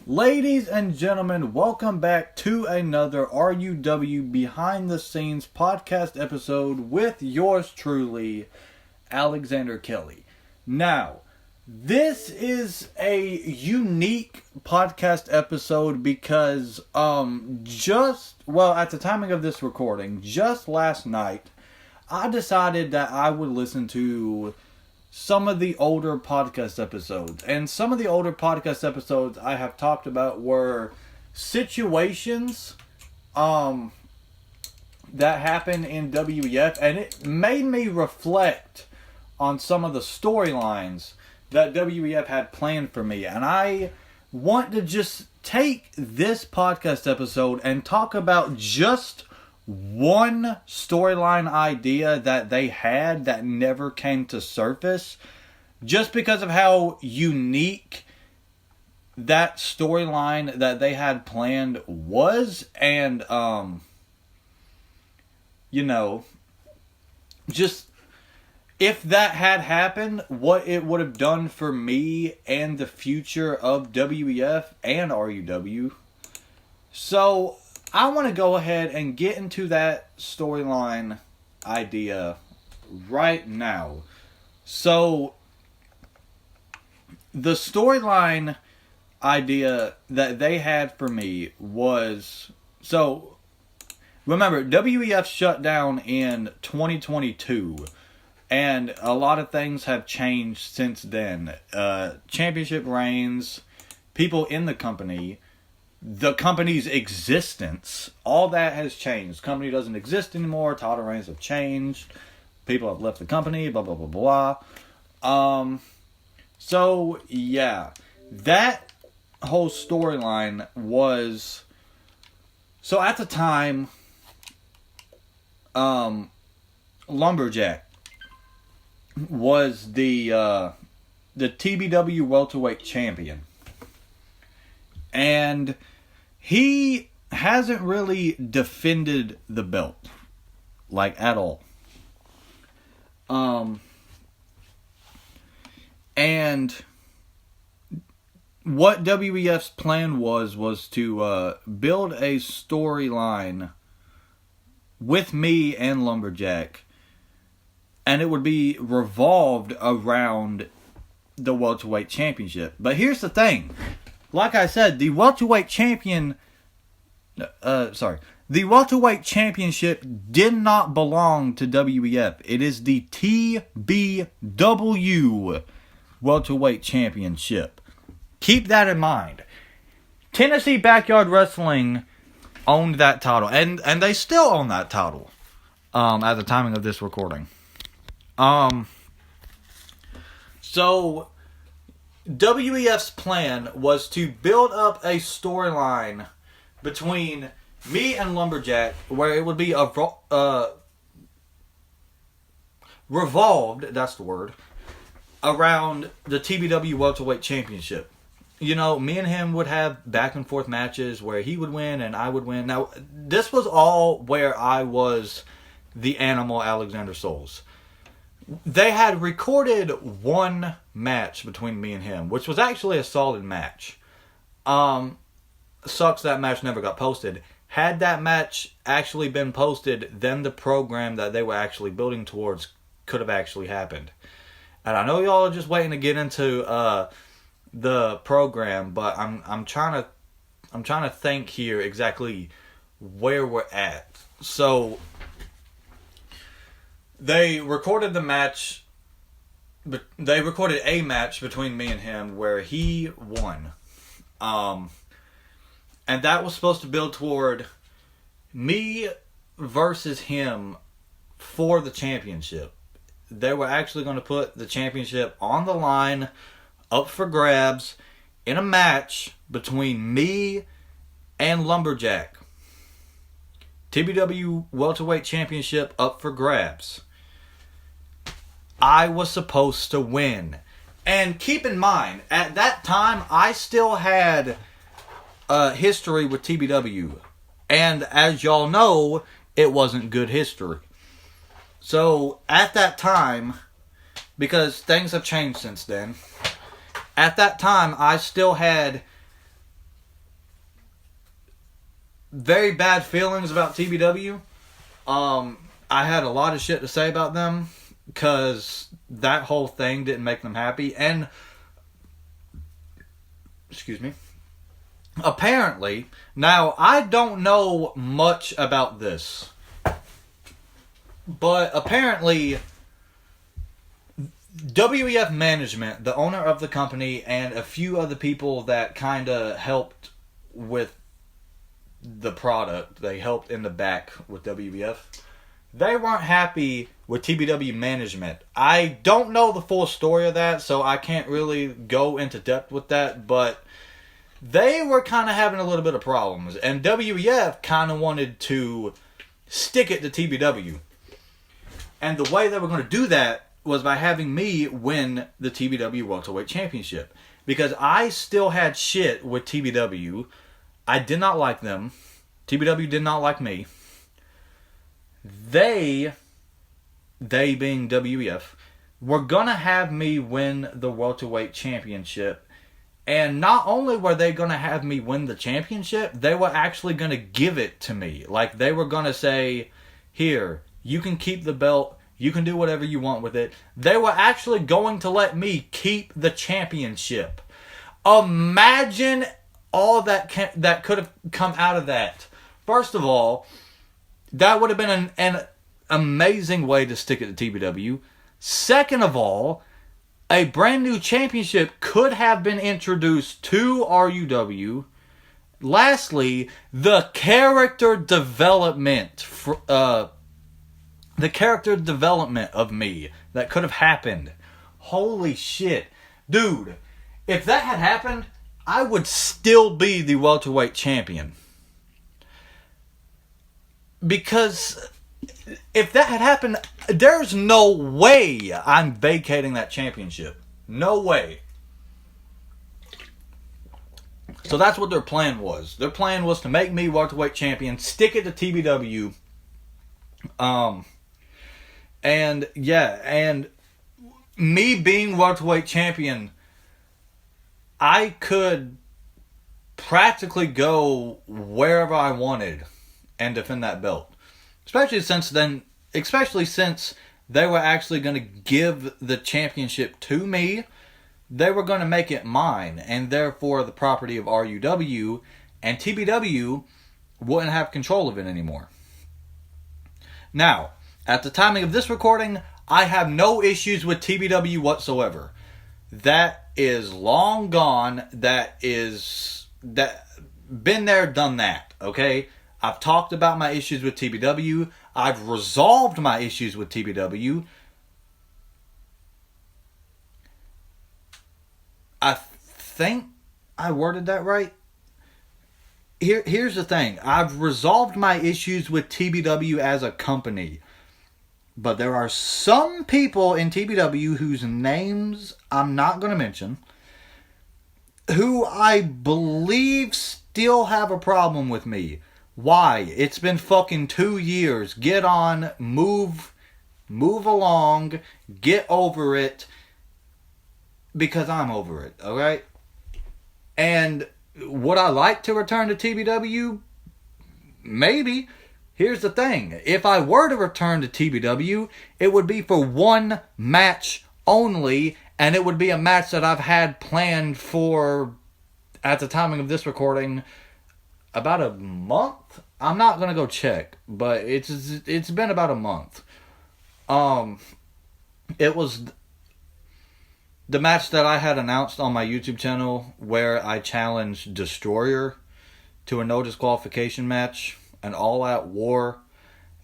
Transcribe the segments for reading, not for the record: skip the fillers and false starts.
Ladies and gentlemen, welcome back to another RUW Behind the Scenes podcast episode with yours truly, Alexander Kelly. Now, this is a unique podcast episode because at the timing of this recording, just last night, I decided that I would listen to some of the older podcast episodes. And some of the older podcast episodes I have talked about were situations that happened in WEF, and it made me reflect on some of the storylines that WEF had planned for me. And I want to just take this podcast episode and talk about just one storyline idea that they had that never came to surface, just because of how unique that storyline that they had planned was. And just if that had happened, what it would have done for me and the future of WEF and RUW. So I want to go ahead and get into that storyline idea right now. So, the storyline idea that they had for me was... So, remember, WEF shut down in 2022. And a lot of things have changed since then. Championship reigns, people in the company's existence, all that has changed. The company doesn't exist anymore. Title reigns have changed. People have left the company. Blah, blah, blah, blah. So, yeah. That whole storyline was... So, at the time, Lumberjack was the TBW welterweight champion. And he hasn't really defended the belt, like, at all. And what WEF's plan was to build a storyline with me and Lumberjack, and it would be revolved around the welterweight championship. But here's the thing. Like I said, the welterweight championship did not belong to WEF. It is the TBW welterweight championship. Keep that in mind. Tennessee Backyard Wrestling owned that title, and they still own that title at the timing of this recording. So WEF's plan was to build up a storyline between me and Lumberjack where it would be revolved, that's the word, around the TBW Welterweight Championship. You know, me and him would have back and forth matches where he would win and I would win. Now, this was all where I was the animal Alexander Souls. They had recorded one match between me and him, which was actually a solid match. Sucks that match never got posted. Had that match actually been posted, then the program that they were actually building towards could have actually happened. And I know y'all are just waiting to get into the program, but I'm trying to think here exactly where we're at. So they recorded the match, but they recorded a match between me and him where he won. And that was supposed to build toward me versus him for the championship. They were actually going to put the championship on the line, up for grabs, in a match between me and Lumberjack. TBW Welterweight Championship up for grabs. I was supposed to win. And keep in mind, at that time, I still had history with TBW. And as y'all know, it wasn't good history. So, at that time, because things have changed since then, at that time, I still had very bad feelings about TBW. I had a lot of shit to say about them because that whole thing didn't make them happy. And, excuse me, apparently, now I don't know much about this, but apparently WEF management, the owner of the company, and a few other people that kind of helped with the product, they helped in the back with WEF, they weren't happy with TBW management. I don't know the full story of that, so I can't really go into depth with that, but they were kind of having a little bit of problems, and WEF kind of wanted to stick it to TBW. And the way they were going to do that was by having me win the TBW Welterweight Championship. Because I still had shit with TBW. I did not like them. TBW did not like me. They being WEF, were going to have me win the Welterweight Championship. And not only were they going to have me win the championship, they were actually going to give it to me. Like, they were going to say, here, you can keep the belt. You can do whatever you want with it. They were actually going to let me keep the championship. Imagine all that could have come out of that. First of all, that would have been an amazing way to stick it to TBW. Second of all, a brand new championship could have been introduced to RUW. Lastly, the character development of me that could have happened. Holy shit. Dude, if that had happened, I would still be the welterweight champion. Because if that had happened, there's no way I'm vacating that championship. No way. So that's what their plan was. Their plan was to make me welterweight champion, stick it to TBW. And me being welterweight champion, I could practically go wherever I wanted and defend that belt. Especially since they were actually going to give the championship to me. They were going to make it mine, and therefore the property of RUW, and TBW wouldn't have control of it anymore. Now, at the timing of this recording, I have no issues with TBW whatsoever. That is long gone. That been there, done that, okay? I've talked about my issues with TBW. I've resolved my issues with TBW. I think I worded that right. Here's the thing. I've resolved my issues with TBW as a company. But there are some people in TBW whose names I'm not going to mention, who I believe still have a problem with me. Why? It's been fucking 2 years. Get on, move along, get over it, because I'm over it, alright? And would I like to return to TBW? Maybe. Here's the thing. If I were to return to TBW, it would be for one match only, and it would be a match that I've had planned for, at the timing of this recording, about a month? I'm not going to go check, but it's been about a month. It was the match that I had announced on my YouTube channel where I challenged Destroyer to a no disqualification match, an all-out war.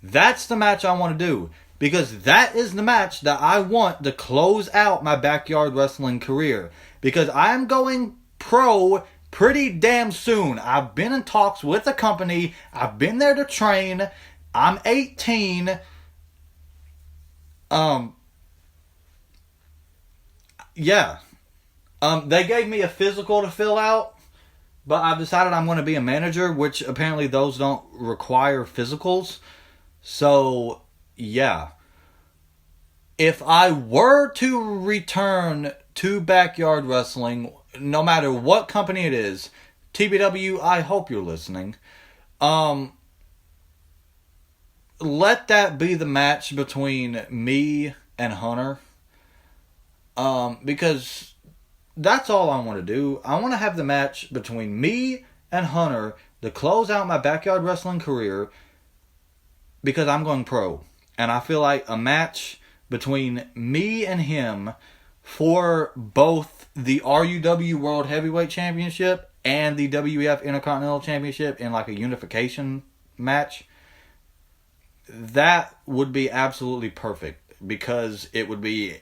That's the match I want to do, because that is the match that I want to close out my backyard wrestling career, because I'm going pro pretty damn soon. I've been in talks with the company. I've been there to train. I'm 18. They gave me a physical to fill out, but I've decided I'm going to be a manager, which apparently those don't require physicals. So, yeah. If I were to return to backyard wrestling, no matter what company it is, TBW, I hope you're listening. Let that be the match between me and Hunter. Because that's all I want to do. I want to have the match between me and Hunter to close out my backyard wrestling career, because I'm going pro. And I feel like a match between me and him for both the RUW World Heavyweight Championship and the WEF Intercontinental Championship in like a unification match, that would be absolutely perfect, because it would be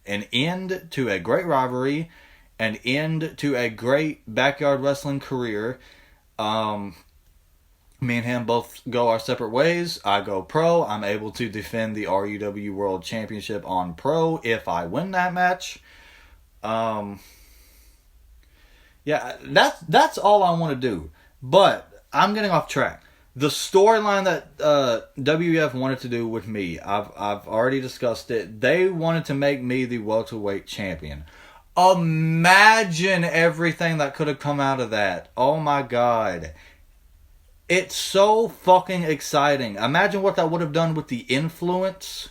an end to a great rivalry, an end to a great backyard wrestling career. Me and him both go our separate ways. I go pro. I'm able to defend the RUW World Championship on pro if I win that match. Yeah, that's all I want to do. But I'm getting off track. The storyline that WEF wanted to do with me, I've already discussed it. They wanted to make me the welterweight champion. Imagine everything that could have come out of that. Oh my God. It's so fucking exciting. Imagine what that would have done with the influence.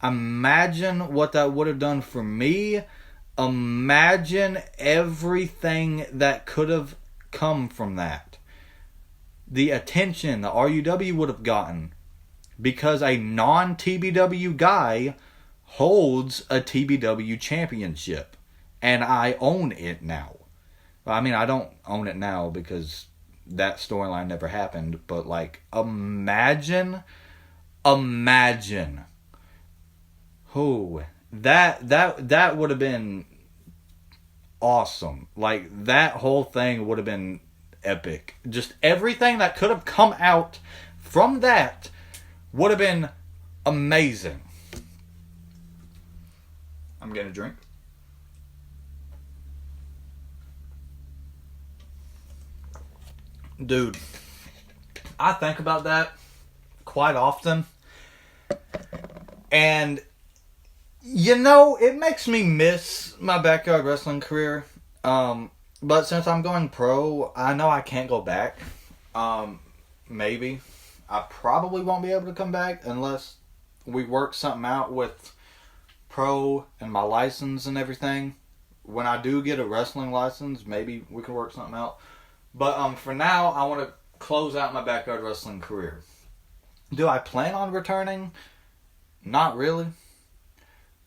Imagine what that would have done for me. Imagine everything that could have come from that. The attention the RUW would have gotten, because a non-TBW guy holds a TBW championship. And I own it now. I mean, I don't own it now because that storyline never happened, but like, imagine, that would have been awesome. Like, that whole thing would have been epic. Just everything that could have come out from that would have been amazing. I'm getting a drink. Dude, I think about that quite often. And, you know, it makes me miss my backyard wrestling career. But since I'm going pro, I know I can't go back. Maybe. I probably won't be able to come back unless we work something out with pro and my license and everything. When I do get a wrestling license, maybe we can work something out. But for now, I want to close out my backyard wrestling career. Do I plan on returning? Not really.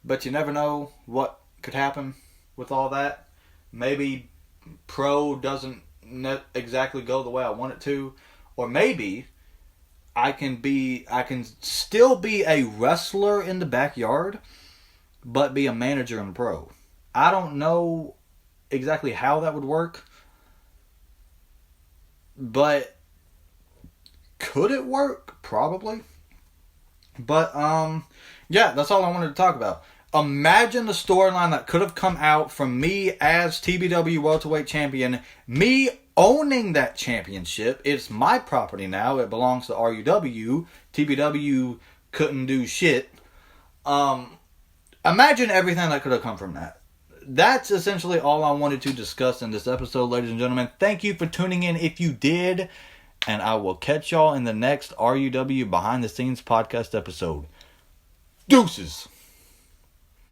But you never know what could happen with all that. Maybe pro doesn't exactly go the way I want it to. Or maybe I can still be a wrestler in the backyard, but be a manager in pro. I don't know exactly how that would work. But could it work? Probably. But yeah, that's all I wanted to talk about. Imagine the storyline that could have come out from me as TBW welterweight champion, me owning that championship. It's my property now. It belongs to RUW. TBW couldn't do shit. Imagine everything that could have come from that. That's essentially all I wanted to discuss in this episode, ladies and gentlemen. Thank you for tuning in if you did. And I will catch y'all in the next RUW Behind the Scenes podcast episode. Deuces.